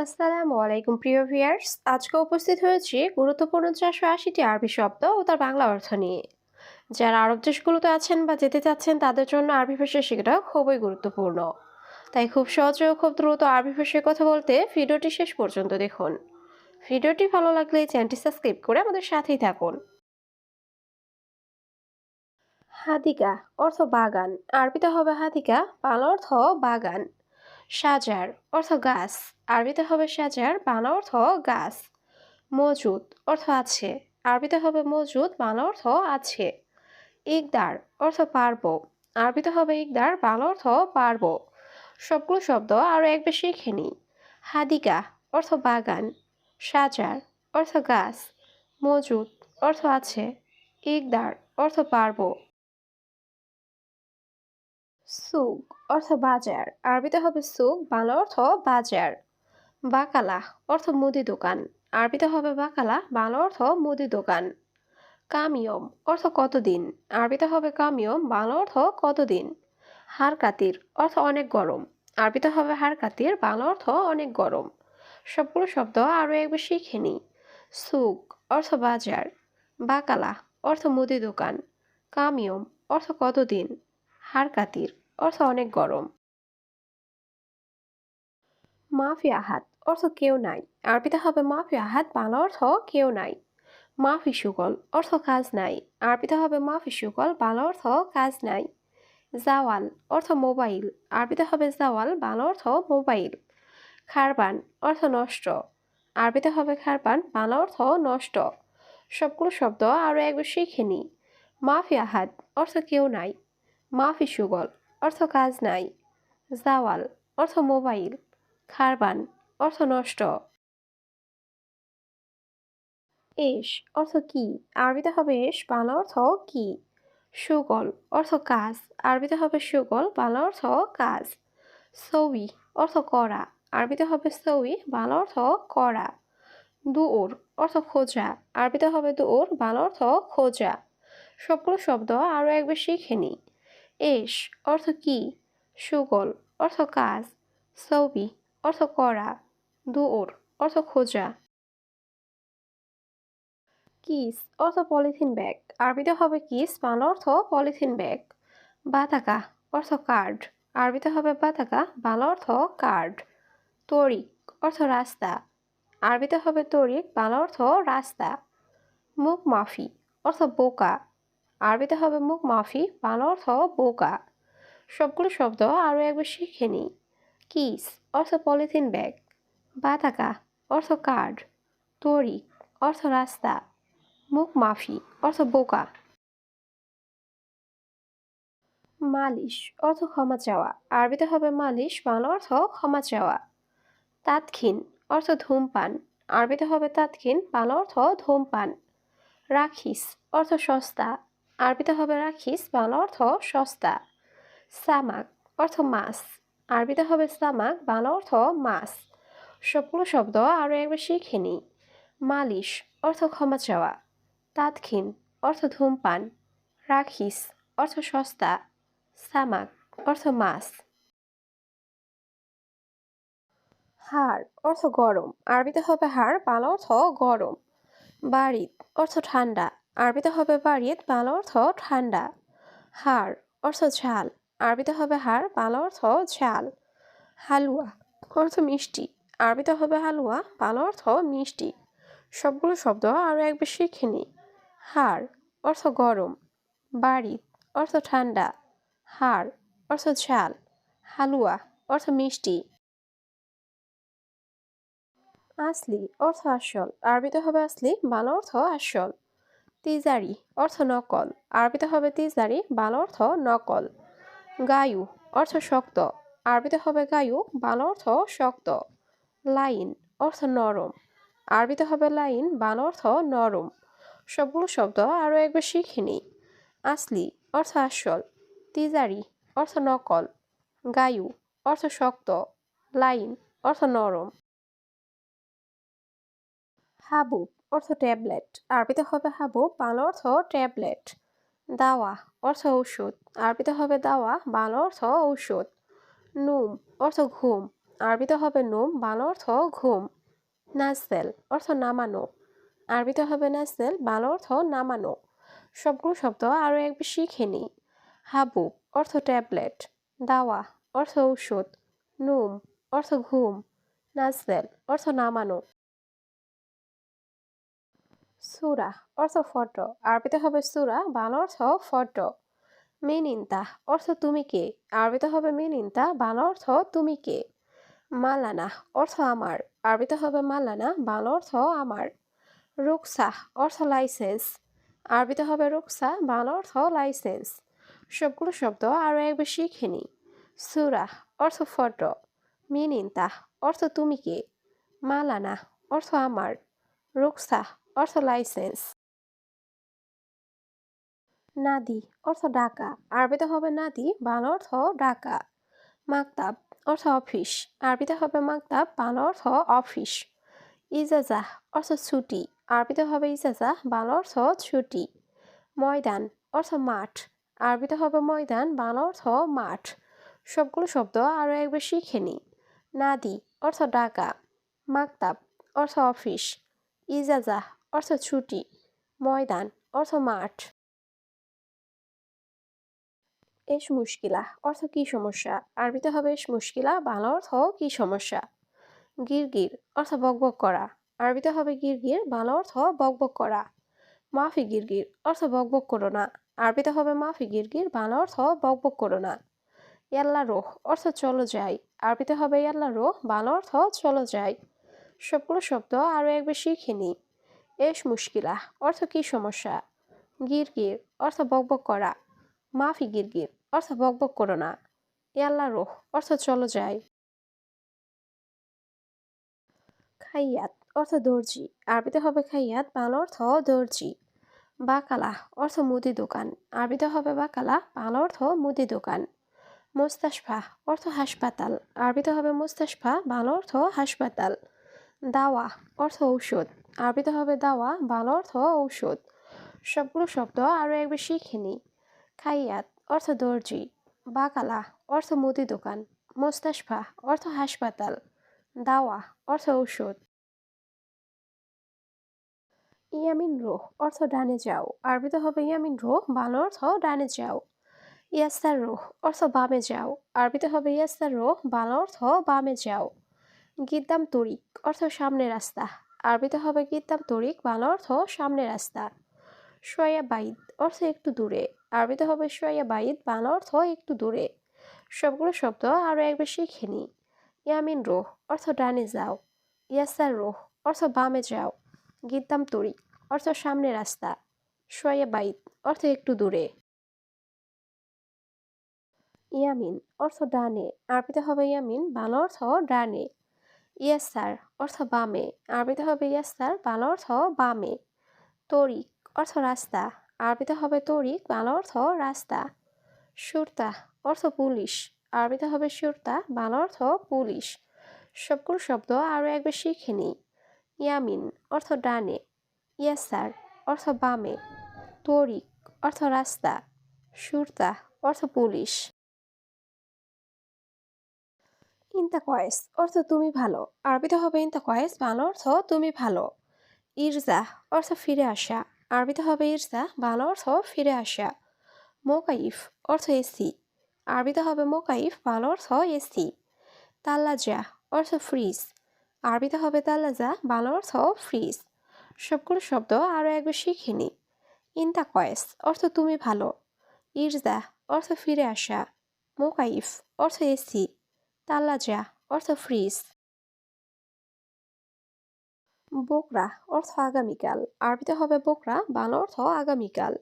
আসসালামু আলাইকুম প্রিয় ভিউয়ার্স, আজকে উপস্থিত হয়েছি গুরুত্বপূর্ণ 480টি আরবি শব্দ ও তার বাংলা অর্থ নিয়ে। যারা আরব দেশগুলোতে আছেন বা যেতে চাচ্ছেন তাদের জন্য আরবি ভাষা শেখাটা খুবই গুরুত্বপূর্ণ। তাই খুব সহজে ও খুব দ্রুত আরবি ভাষায় কথা বলতে ভিডিওটি শেষ পর্যন্ত দেখুন। ভিডিওটি ভালো লাগলে চ্যানেলটি সাবস্ক্রাইব করে আমাদের সাথেই থাকুন। হাদিকা অর্থ বাগান, আরবিতে হবে হাদিকা, বাংলা অর্থ বাগান। সাজার অর্থ গাছ, আরবিতে হবে সাজার, বাংলা অর্থ গাছ। মজুদ অর্থ আছে, আরবিতে হবে মজুদ, বাংলা অর্থ আছে। ইকদার অর্থ পারবো, আরবিতে হবে ইকদার, বাংলা অর্থ পারবো। সবগুলো শব্দ আরো এক বেশি শিখে নিই। হাদিকা অর্থ বাগান, সাজার অর্থ গাছ, মজুদ অর্থ আছে, ইকদার অর্থ পারবো। সুক অর্থ বাজার, আরবিতে হবে সুক, বাংলা অর্থ বাজার। বাকালা অর্থ মুদি দোকান, আরবিতে হবে বাকালা, বাংলা অর্থ মুদি দোকান। কামিয়ম অর্থ কতদিন, আরবিতে হবে কামিয়ম, বাংলা অর্থ কতদিন। হারকাতির অর্থ অনেক গরম, আরবিতে হবে হারকাতির, বাংলা অর্থ অনেক গরম। সবগুলো শব্দ আরও একবার শিখে নিই। সুক অর্থ বাজার, বাকালা অর্থ মুদি দোকান, কামিয়ম অর্থ কতদিন, হারকাতির অর্থ অনেক গরম। মাফি আহাদ অর্থ কেউ নাই, আরবিতে হবে মাফি আহাদ, বাংলা অর্থ কেউ নাই। মাফি সুগল অর্থ কাজ নাই, আরবিতে হবে মাফি সুগল, বাংলা অর্থ কাজ নাই। জাওয়াল অর্থ মোবাইল, আরবিতে হবে জাওয়াল, বাংলা অর্থ মোবাইল। খারবান অর্থ নষ্ট, আরবিতে হবে খারবান, বাংলা অর্থ নষ্ট। সবগুলো শব্দ আরও একবার শিখে নিই। মাফি আহাদ অর্থ কেউ নাই, মাফি সুগল অর্থ কাজ নাই, জাওয়াল অর্থ মোবাইল, খারবান অর্থ নষ্ট। এস অর্থ কি, আরবিতে হবে এস, বাংলা অর্থ কি। সুগল অর্থ কাজ, আরবিতে হবে সুগল, বাংলা অর্থ কাজ। সৌই অর্থ করা, আরবিতে হবে সৌই, বাংলা অর্থ করা। দুউর অর্থ খোঁজা, আরবিতে হবে দুউর, বাংলা অর্থ খোঁজা। সবগুলো শব্দ আরও একবার শিখে নিই। এস অর্থ কি, সুগল অর্থ কাজ, সৌবি অর্থ করা, দুউর অর্থ খোঁজা। কিস অর্থ পলিথিন ব্যাগ, আরবিতে হবে কিস, বাংলা অর্থ পলিথিন ব্যাগ। বাতাকা অর্থ কার্ড, আরবিতে হবে বাতাকা, বাংলা অর্থ কার্ড। তরিক অর্থ রাস্তা, আরবিতে হবে তরিক, বাংলা অর্থ রাস্তা। মুখ মাফি অর্থ বোকা, আরবিতে হবে মুখ মাফি, বাংলা অর্থ বোকা। সবগুলো শব্দ আরও একবার শিখে নিই। কিস অর্থ পলিথিন ব্যাগ, বাতাকা অর্থ কার্ড, তরিক অর্থ রাস্তা, মুখ মাফি অর্থ বোকা। মালিশ অর্থ ক্ষমা চাওয়া, আরবিতে হবে মালিশ, বাংলা অর্থ ক্ষমা চাওয়া। তাৎক্ষীন অর্থ ধূমপান, আরবিতে হবে তাৎক্ষীন, বাংলা অর্থ ধূমপান। রাখিস অর্থ সস্তা, আরবিতে হবে রাখিস, বাংলা অর্থ সস্তা। সামাক অর্থ মাছ, আরবিতে হবে সামাক, বাংলা অর্থ মাছ। সবগুলো শব্দ আরও একবার শিখে নিই। মালিশ অর্থ ক্ষমা চাওয়া, তাৎক্ষীন অর্থ ধূমপান, রাখিস অর্থ সস্তা, সামাক অর্থ মাছ। হাড় অর্থ গরম, আরবিতে হবে হাড়, বাংলা অর্থ গরম। বারিদ অর্থ ঠান্ডা, আরবিতে হবে বারিদ, বাংলা অর্থ ঠান্ডা। হাড় অর্থ ঝাল, আরবিতে হবে হাড়, বাংলা অর্থ ঝাল। হালুয়া অর্থ মিষ্টি, আরবিতে হবে হালুয়া, বাংলা অর্থ মিষ্টি। সবগুলো শব্দ আরও একবার শিখে নিই। হাড় অর্থ গরম, বারিদ অর্থ ঠান্ডা, হাড় অর্থ ঝাল, হালুয়া অর্থ মিষ্টি। আসলি অর্থ আসল, আরবিতে হবে আসলি, বাংলা অর্থ আসল। তিজারি অর্থ নকল, আরবিতে হবে তিজারি, বাংলা অর্থ নকল। গায়ু অর্থ শক্ত, আরবিতে হবে গায়ু, বাংলা অর্থ শক্ত। লাইন অর্থ নরম, আরবিতে হবে লাইন, বাংলা অর্থ নরম। সবগুলো শব্দ আরও একবার শিখে নিই। আসলি অর্থ আসল, তিজারি অর্থ নকল, গায়ু অর্থ শক্ত, লাইন অর্থ নরম। হাবুব অর্থ ট্যাবলেট, আরবিতে হবে হাবুব, বাংলা অর্থ ট্যাবলেট। দাওয়া অর্থ ঔষধ, আরবিতে হবে দাওয়া, বাংলা অর্থ ঔষধ। নুম অর্থ ঘুম, আরবিতে হবে নোম, বাংলা অর্থ ঘুম। নাজেল অর্থ নামানো, আরবিতে হবে নাজেল, বাংলা অর্থ নামানো। সবগুলো শব্দ আরও একবার শিখে নিই। হাবুব অর্থ ট্যাবলেট, দাওয়া অর্থ ঔষধ, নুম অর্থ ঘুম, নাজেল অর্থ নামানো। সূরা অর্থ ফটো, আরবিতে হবে সূরা, বাংলা অর্থ ফটো। মিনিনতা অর্থ তুমি কে, আরবিতে হবে মিনিনতা, বাংলা অর্থ তুমি কে। মালানা অর্থ আমার, আরবিতে হবে মালানা, বাংলা অর্থ আমার। রুকসাহ অর্থ লাইসেন্স, আরবিতে হবে রুকসা, বাংলা অর্থ লাইসেন্স। সবগুলো শব্দ আরও একবার শিখে নিই। সূরা অর্থ ফটো, মিনিনতা অর্থ তুমি কে, মালানা অর্থ আমার, রুকসা অর্থ লাইসেন্স। নাদি অর্থ ডাকা, আরবিতে হবে নাদি, বাংলা অর্থ ডাকা। মাকতাব অর্থ অফিস, আরবিতে হবে মাকতাব, বাংলা অর্থ অফিস। ইজাজা অর্থ ছুটি, আরবিতে হবে ইজাজা, বাংলা অর্থ ছুটি। ময়দান অর্থ মাঠ, আরবিতে হবে ময়দান, বাংলা অর্থ মাঠ। সবগুলো শব্দ আরও একবার শিখে নিই। নাদি অর্থ ডাকা, মাকতাব অর্থ অফিস, ইজাজা অর্থ ছুটি, ময়দান অর্থ মাঠ। এস মুশকিলা অর্থ কি সমস্যা, আরবিতে হবে এস মুশকিলা, বাংলা অর্থ কি সমস্যা। গিরগির অর্থ বকবক করা, আরবিতে হবে গিরগির, বাংলা অর্থ বকবক করা। মাফি গিরগির অর্থ বকবক করো না, আরবিতে হবে মাফি গিরগির, বাংলা অর্থ বকবক করো না। ইয়াল্লা রোহ অর্থ চলো যাই, আরবিতে হবে ইয়াল্লা রোহ, বাংলা অর্থ চলো যাই। সবগুলো শব্দ আরও একবার শিখে নিই। এস মুশকিলা অর্থ কি সমস্যা, গিরগির অর্থ বকবক করা, মাফি গিরগির অর্থ বকবক করো না, ইয়াল্লা রোহ অর্থ চলো যাই। খাইয়াত অর্থ দর্জি, আরবিতে হবে খাইয়াত, বাংলা অর্থ দর্জি। বাকালা অর্থ মুদি দোকান, আরবিতে হবে বাকালা, বাংলা অর্থ মুদি দোকান। মোস্তাশফা অর্থ হাসপাতাল, আরবিতে হবে মোস্তাশফা, বাংলা অর্থ হাসপাতাল। দাওয়া অর্থ ঔষধ, আরবিতে হবে দাওয়া, বাংলা অর্থ ঔষধ। সবগুলো শব্দ আরও একবার শিখে নিই। খাইয়াত অর্থ দর্জি, বাকালা অর্থ মুদি দোকান, মোস্তাশফা অর্থ হাসপাতাল, দাওয়া অর্থ ঔষধ। ইয়ামিন রোহ অর্থ ডানে যাও, আরবিতে হবে ইয়ামিন রোহ, বাংলা অর্থ ডানে যাও। ইয়াসার রোহ অর্থ বামে যাও, আরবিতে হবে ইয়াসার রোহ, বাংলা অর্থ বামে যাও। গিদ্দাম তরিক অর্থ সামনে রাস্তা, আরবিতে হবে গিদ্দাম তরিক, বাংলা অর্থ সামনে রাস্তা। শোয়া বাইদ অর্থ একটু দূরে, আরবিতে হবে শোয়া বাইদ, বাংলা অর্থ একটু দূরে। সবগুলো শব্দ আরও একবার শিখে নিই। ইয়ামিন রোহ অর্থ ডানে যাও, ইয়াসার রোহ অর্থ বামে যাও, গিদ্দাম তরিক অর্থ সামনে রাস্তা, শোয়া বাইদ অর্থ একটু দূরে। ইয়ামিন অর্থ ডানে, আরবিতে হবে ইয়ামিন, বাংলা অর্থ ডানে। ইয়াসার অর্থ বামে, আরবিতে হবে ইয়াসার, বাংলা অর্থ বামে। তরিক অর্থ রাস্তা, আরবিতে হবে তরিক, বাংলা অর্থ রাস্তা। সুরতা অর্থ পুলিশ, আরবিতে হবে সুরতা, বাংলা অর্থ পুলিশ। সবগুলো শব্দ আরও একবার শিখে নিই। ইয়ামিন অর্থ ডানে, ইয়াসার অর্থ বামে, তরিক অর্থ রাস্তা, সুরতা অর্থ পুলিশ। ইনতা কয়েস অর্থ তুমি ভালো, আরবিতে হবে ইনতা কয়েস, বাংলা অর্থ তুমি ভালো। ইরজা অর্থ ফিরে আসা, আরবিতে হবে ইরজা, বাংলা অর্থ ফিরে আসা। মোকাইফ অর্থ এসি, আরবিতে হবে মোকাইফ, বাংলা অর্থ এসি। তাল্লাজা অর্থ ফ্রিজ, আরবিতে হবে তাল্লাজা, বাংলা অর্থ ফ্রিজ। সবগুলো শব্দ আরও একবার শিখে নিই। ইনতা কয়েস অর্থ তুমি ভালো, ইরজা অর্থ ফিরে আসা, মোকাইফ অর্থ এসি, তাল্লাজা অর্থ ফ্রিজ। বোকরা অর্থ আগামীকাল, আরবিতে হবে বোকরা, বাংলা অর্থ আগামীকাল।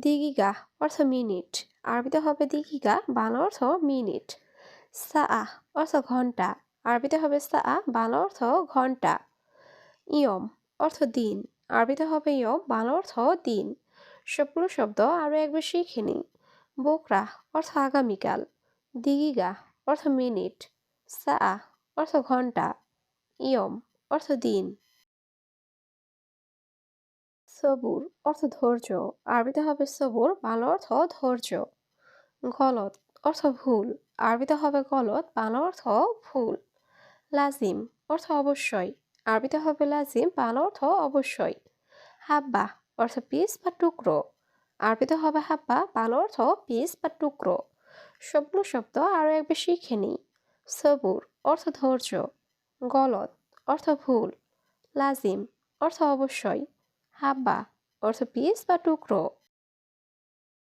দিগিগা অর্থ মিনিট, আরবিতে হবে দিগিগা, বাংলা অর্থ মিনিট। সাআ অর্থ ঘন্টা, আরবিতে হবে সাআ, বাংলা অর্থ ঘন্টা। ইয়ম অর্থ দিন, আরবিতে হবে ইয়ম, বাংলা অর্থ দিন। সবগুলো শব্দ আরও একবার শিখে নিই। বোকরা অর্থ আগামীকাল, দিগিগা অর্থ মিনিট, সাআ অর্থ ঘন্টা, ইয়ম অর্থ দিন। সবুর অর্থ ধৈর্য, আরবিতে হবে সবুর, বাংলা অর্থ ধৈর্য। গলত অর্থ ভুল, আরবিতে হবে গলত, বাংলা অর্থ ভুল। লাজিম অর্থ অবশ্যই, আরবিতে হবে লাজিম, বাংলা অর্থ অবশ্যই। হাব্বা অর্থ পিস বা টুকরো, আরবিতে হবে হাব্বা, বাংলা অর্থ পিস বা টুকরো। সবগুলো শব্দ আরও একবার শিখে নিই। সবুর অর্থ ধৈর্য, গলত অর্থ ভুল, লাজিম অর্থ অবশ্যই, হাব্বা অর্থ পিস বা টুকরো।